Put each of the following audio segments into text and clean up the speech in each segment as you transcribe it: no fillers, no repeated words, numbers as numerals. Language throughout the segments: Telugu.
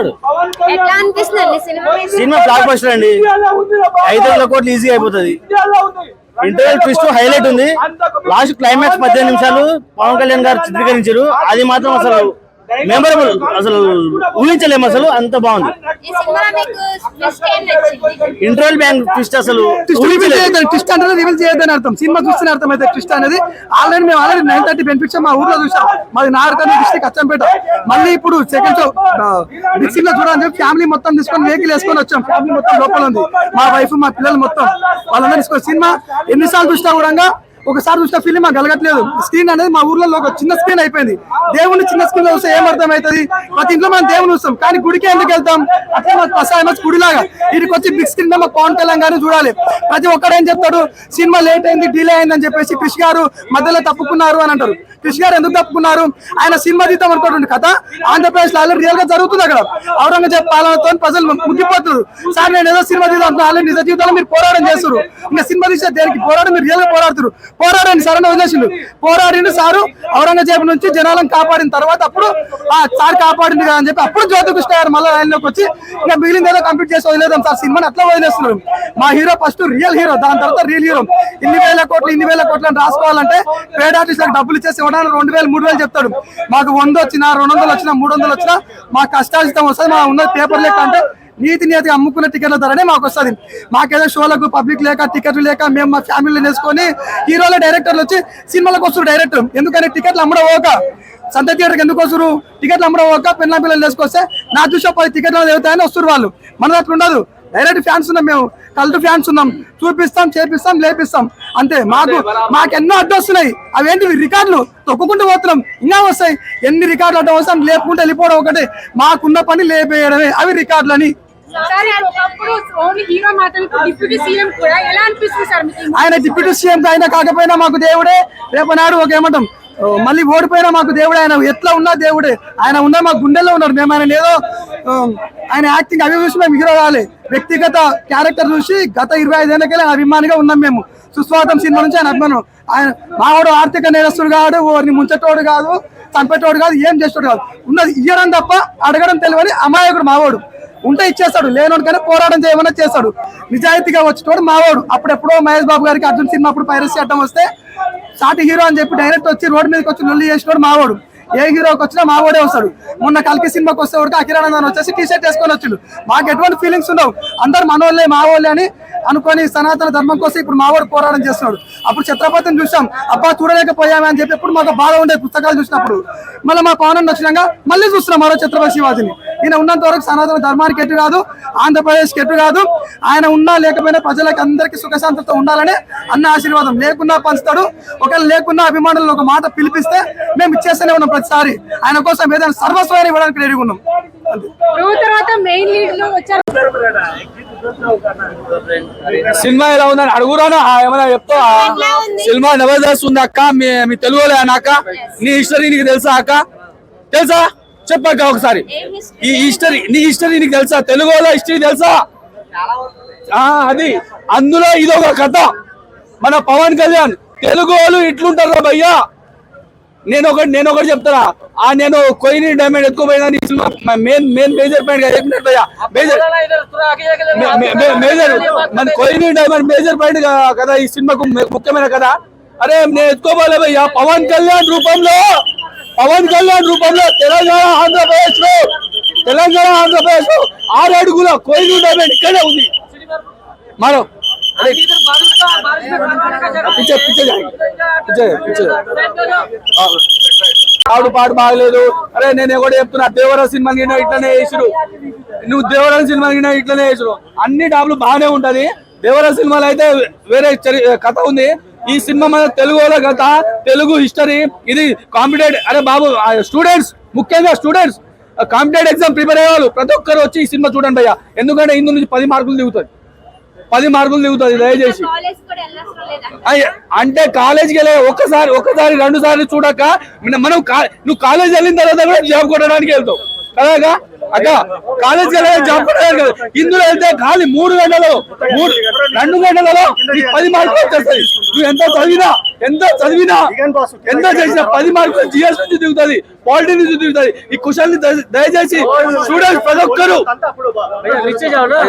చేస్తాడు. ఎట్లా అనిపిస్తుంది సినిమా? సినిమా బ్లాక్ బస్టర్ అండి. 500 కోట్లు ఈజీగా అయిపోతుంది. ఇంటర్వెల్ ట్విస్ట్ హైలైట్ ఉంది. లాస్ట్ క్లైమాక్స్ 18 నిమిషాలు పవన్ కళ్యాణ్ గారు చిత్రీకరించారు. అది మాత్రం అసలు మెమరబుల్, అసలు ఊహించలేము, అసలు అంత బాగుంది. ఇంటర్వెల్ బ్యాంక్ ట్విస్ట్ అసలు ట్విస్ట్ అంటే రివీల్ చేయొద్దని అర్థం. సినిమా చూస్తేనే అర్థం అయితే ట్విస్ట్ అనేది. మేము ఆల్రెడీ 9:30 బెనిఫిట్స్ మా ఊర్లో చూసాం. మాది నాగర్కర్నూలు డిస్ట్రిక్ట్ అచ్చంపేట. మళ్ళీ ఇప్పుడు సెకండ్ షో బిగ్ సినిమా చూడాలని చెప్పి ఫ్యామిలీ మొత్తం తీసుకొని వెహికల్ వేసుకొని వచ్చాం. ఫ్యామిలీ మొత్తం లోపల ఉంది, మా వైఫ్ మా పిల్లలు మొత్తం వాళ్ళందరూ తీసుకొని. సినిమా ఎన్నిసార్లు చూసినా కూడా ఒకసారి చూసిన ఫిలిం మాకు కలగట్లేదు. స్క్రీన్ అనేది మా ఊర్లో ఒక చిన్న స్క్రీన్ అయిపోయింది. దేవుడిని చిన్న స్క్రీన్ లో చూస్తే ఏం అర్థం అవుతుంది? ప్రతి ఇంట్లో మనం దేవుని చూస్తాం, కానీ గుడికి ఎందుకు వెళ్తాం? అట్లా మాకు ప్రసాదం గుడిలాగా ఇక్కడికి వచ్చి బిగ్ స్క్రీన్ లో మాకు పవన్ కళ్యాణ్ గారిని చూడాలి. ప్రతి ఒక్కరు ఏం చెప్తాడు, సినిమా లేట్ అయింది, డిలే అయింది అని చెప్పేసి క్రిష్ గారు మధ్యలో తప్పుకున్నారు అని అంటారు. క్రిష్ గారు ఎందుకు తప్పుకున్నారు? ఆయన సినిమా తీద్దాం అనుకోండి కథ ఆంధ్రప్రదేశ్ లో ఆల్రెడీ రియల్ గా జరుగుతుంది. అక్కడ ఔరంగజేబ్ పాలనతో ప్రజలు ముగ్గిపోతున్నారు. సార్ నేను ఏదో సినిమా తీద్దాం ఆల్రెడీ నిజ జీవితంలో మీరు పోరాటం చేస్తారు. ఇంకా సినిమా తీసే దేనికి పోరాటం? మీరు రియల్ గా పోరాడుతారు. పోరాడండి సార్ అని వదిలేసిండు. పోరాడిండు సారు ఔరంగజేబు నుంచి జనాలను కాపాడిన తర్వాత అప్పుడు ఆ సార్ కాపాడింది కదా అని చెప్పి అప్పుడు జ్యోతి కృష్ణ గారు మళ్ళీ ఆయనలోకి వచ్చి ఇంకా మిగిలింది ఏదో కంప్లీట్ చేసి వదిలేదాం సార్ సినిమాని అట్లా వదిలేస్తున్నారు. మా హీరో ఫస్ట్ రియల్ హీరో, దాని తర్వాత రియల్ హీరో. ఇన్ని వేల కోట్లు అని రాసుకోవాలంటే పేడ్ ఆర్టిస్టులకు డబ్బులు ఇచ్చేసి ఇవ్వడానికి 2,000 3,000 చెప్తాడు. మాకు 100 వచ్చినా 200 వచ్చినా 300 వచ్చినా మా కష్టాజితం వస్తుంది. మా ఉన్న పేపర్ లెక్క అంటే నీతిగా అమ్ముకున్న టికెట్ల ధరనే మాకు వస్తుంది. మాకేదో షోలకు పబ్లిక్ లేక టికెట్లు లేక మేము మా ఫ్యామిలీని వేసుకొని హీరోల డైరెక్టర్లు వచ్చి సినిమాలకు వస్తారు. డైరెక్ట్ ఎందుకని టికెట్లు అమ్మడవోక సంత థియేటర్కి ఎందుకు వస్తారు? టికెట్లు అమ్మడవోక పెళ్ళ పిల్లలు వేసుకొస్తే నా చూసే 10 టికెట్లు వెళ్తాయని వస్తారు వాళ్ళు. మన అట్లా ఉండదు. డైరెక్ట్ ఫ్యాన్స్ ఉన్నాం, మేము కల్ట్ ఫ్యాన్స్ ఉన్నాం. చూపిస్తాం, చేపిస్తాం, లేపిస్తాం అంతే. మాకు ఎన్నో అడ్డు వస్తున్నాయి. అవేంటివి? రికార్డులు తొక్కుకుంటూ పోతున్నాం, ఇంకా వస్తాయి. ఎన్ని రికార్డులు అడ్డం వస్తాం, లేపుకుంటూ వెళ్ళిపోవడం ఒకటే. మాకున్న పని లేపేయడమే, అవి రికార్డులని. ఆయన డిప్యూటీ సీఎం అయినా కాకపోయినా మాకు దేవుడే. రేపు నాడు ఒక ఏమంటాం, మళ్ళీ ఓడిపోయినా మాకు దేవుడే. ఆయన ఎట్లా ఉన్నా దేవుడే. ఆయన ఉన్నా మా గుండెల్లో ఉన్నారు. మేము ఆయన ఏదో ఆయన యాక్టింగ్ అవి చూసి మేము హీరో కావాలి. వ్యక్తిగత క్యారెక్టర్ చూసి గత 25 ఏళ్ళకెళ్ళి అభిమానిగా ఉన్నాం మేము. సుస్వాగతం సినిమా నుంచి ఆయన అభిమానం. ఆయన మావాడు ఆర్థిక నేరస్తుడు కాదు, వారిని ముంచటోడు కాదు, చంపేటోడు కాదు, ఏం చేసేటోడు కాదు. ఉన్నది ఇయ్యడం తప్ప అడగడం తెలియని అమాయకుడు మావాడు. ఉంటే ఇచ్చేస్తాడు, లేనోడు కానీ పోరాటం చేయమన్నా చేస్తాడు. నిజాయితీగా వచ్చేటోడు మావాడు. అప్పుడెప్పుడో మహేష్ బాబు గారికి అర్జున్ సినిమా అప్పుడు పైరసీ అడ్డం వస్తే సాటి హీరో అని చెప్పి డైరెక్ట్ వచ్చి రోడ్డు మీదకి వచ్చి లొల్లి చేసినోడు మావాడు. ఏ హీరోకి వచ్చినా మావాడే వస్తాడు. మొన్న కల్కి సినిమాకి వస్తే వరకు అఖిరానందన్ వచ్చేసి టీ షర్ట్ వేసుకొని వచ్చిండు. మాకు ఎటువంటి ఫీలింగ్స్ ఉండవు. అందరు మనోళ్ళే మావోళ్ళే అని అనుకొని సనాతన ధర్మం కోసం ఇప్పుడు మావాడు పోరాటం చేస్తున్నాడు. అప్పుడు ఛత్రపతిని చూసాం, అబ్బా చూడలేకపోయామే అని చెప్పి ఎప్పుడు మాకు బాధ ఉండే పుస్తకాలు చూసినప్పుడు. మళ్ళీ మా పవన్ వచ్చినాక మళ్ళీ చూస్తున్నాం మరో ఛత్రపతి శివాజీని. ఈయన ఉన్నంత వరకు సనాతన ధర్మానికి ఎటు కాదు, ఆంధ్రప్రదేశ్కి ఎటు కాదు. ఆయన ఉన్నా లేకపోయినా ప్రజలకు అందరికీ సుఖశాంతితో ఉండాలని అన్న ఆశీర్వాదం. లేకున్నా పంచుతాడు, ఒకవేళ లేకున్నా అభిమానులను ఒక మాట పిలిపిస్తే మేము ఇచ్చేస్తూనే ఉన్నాం ప్రతిసారి. ఆయన కోసం ఏదైనా సర్వస్వాన్ని ఇవ్వడానికి రెడీగా ఉన్నాం. సినిమా ఎలా ఉందని అడుగురానా? ఏమైనా చెప్తా? సినిమా జబర్దస్త్ ఉంది అక్క. మీ తెలుగులో అక్క, నీ హిస్టరీ నీకు తెలుసా అక్క? తెలుసా? చెప్పక్క ఒకసారి. ఈ నీ హిస్టరీ నీకు తెలుసా? తెలుగులో హిస్టరీ తెలుసా? అది అందులో ఇదొక కథ. మన పవన్ కళ్యాణ్ తెలుగు వాళ్ళు ఇట్లుంటారు భయ్యా. నేను ఒకటి చెప్తారా, నేను కొయిని డైమండ్ ఎత్తుకోపోయినా మెయిన్ మేజర్ పాయింట్ చెప్పినట్టు భయ్యా. మేజర్ మన కొయిని డైమండ్ మేజర్ పాయింట్ కదా ఈ సినిమాకు ముఖ్యమైన కదా. అరే నేను ఎత్తుకోపోలే భయ్యా. పవన్ కళ్యాణ్ రూపంలో తెలంగాణ ఆంధ్రప్రదేశ్ లో 6 అడుగుల కొయిని డైమండ్ ఇక్కడే ఉంది. మనం పాడు బాగలేదు. అరే నేను కూడా చెప్తున్నా, దేవర సినిమా ఇట్లనే వేసుడు, నువ్వు దేవర సినిమా ఇట్లనే వేసుడు. అన్ని డాబ్లు బాగానే ఉంటది. దేవర సినిమాలో అయితే వేరే కథ ఉంది. ఈ సినిమా మన తెలుగులో కథ, తెలుగు హిస్టరీ. ఇది కాంపిటేటివ్. అరే బాబు, స్టూడెంట్స్, ముఖ్యంగా స్టూడెంట్స్ కాంపిటేటివ్ ఎగ్జామ్ ప్రిపేర్ అయ్యేవాళ్ళు ప్రతి ఒక్కరు వచ్చి ఈ సినిమా చూడండి భయ్యా. ఎందుకంటే ఇందు నుంచి 10 మార్కులు దిగుతుంది. 10 మార్కులు దిగుతుంది దయచేసి. అంటే కాలేజీకి వెళ్ళే ఒక్కసారి 2 సార్లు చూడక మనం నువ్వు కాలేజ్ వెళ్ళిన తర్వాత కూడా జాబ్ కొట్టడానికి వెళ్తావు కదా అక్క. కాలేజీకి వెళ్ళే జాబ్ కొట్టడానికి కదా. ఇందులో వెళ్తే ఖాళీ 3 గంటలలో 2 గంటలలో 10 మార్కులు వచ్చేస్తాయి. నువ్వు ఎంత చదివినా ఎంత చదివినా ఎంత చేసినా 10 మార్కులు జిఎస్ నుంచి దిగుతుంది, పాలిటీ నుంచి దిగుతుంది. ఈ క్వశ్చన్ దయచేసి స్టూడెంట్స్ ప్రతి ఒక్కరు नीचे जाओ ना,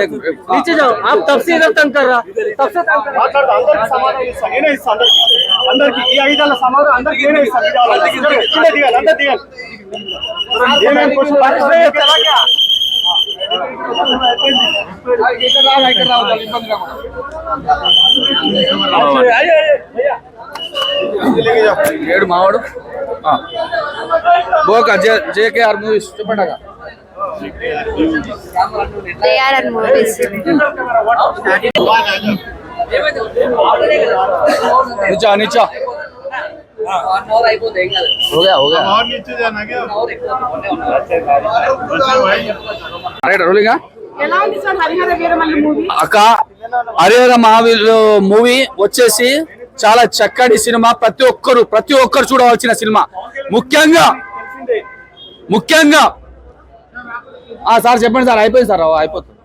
नीचे जाओ. आप तब से इधर तंग कर रहा, तब से तंग कर रहा. అందరికి సమాధానం ఇస్తా, నేనే ఇస్తా అందరికి ఈ 5 ఏళ్ల సమాధానం అందరికి నేనే ఇస్తా. దిగాలి అందరు దిగాలి. ఏమేమి క్వశ్చన్ ఏడు మావాడు బోక జేకేఆర్ మూవీస్ చెప్పండి అక్క. JRR movies. नीचा नीचा हो गया हो गया రైట్ రోలింగా అక్క. హరిహర మహావీరుడు మూవీ వచ్చేసి చాలా చక్కటి సినిమా, ప్రతి ఒక్కరు చూడవలసిన సినిమా. ముఖ్యంగా సార్ చెప్పండి సార్. అయిపోయింది సార్, అయిపోతుంది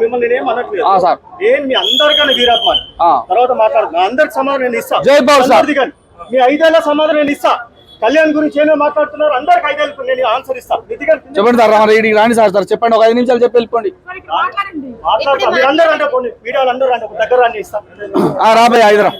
మిమ్మల్ని నేనేం అనట్లేదు సార్. నేను మీ అందరికన్నా వీరాత్మాని తర్వాత మాట్లాడుతున్నా. అందరికి సమాధానం నేను ఇస్తా. జై బాబు సార్. మీ 5 ఏళ్ల సమాధానం నేను ఇస్తా. కళ్యాణ్ గురించి ఏమో మాట్లాడుతున్నారు, అందరికి 5 ఏళ్ళకు నేను ఆన్సర్ ఇస్తా. చెప్పండి సార్, ఇక్కడికి రాండి సార్. సార్ చెప్పండి, ఒక 5 నిమిషాలు చెప్పి వెళ్ళిపోండి. మాట్లాడతా మీరు అందరూ అంటే వీడియోలు అందరూ అంటే దగ్గర రాండి ఇస్తా. రాబోయే 5 రా.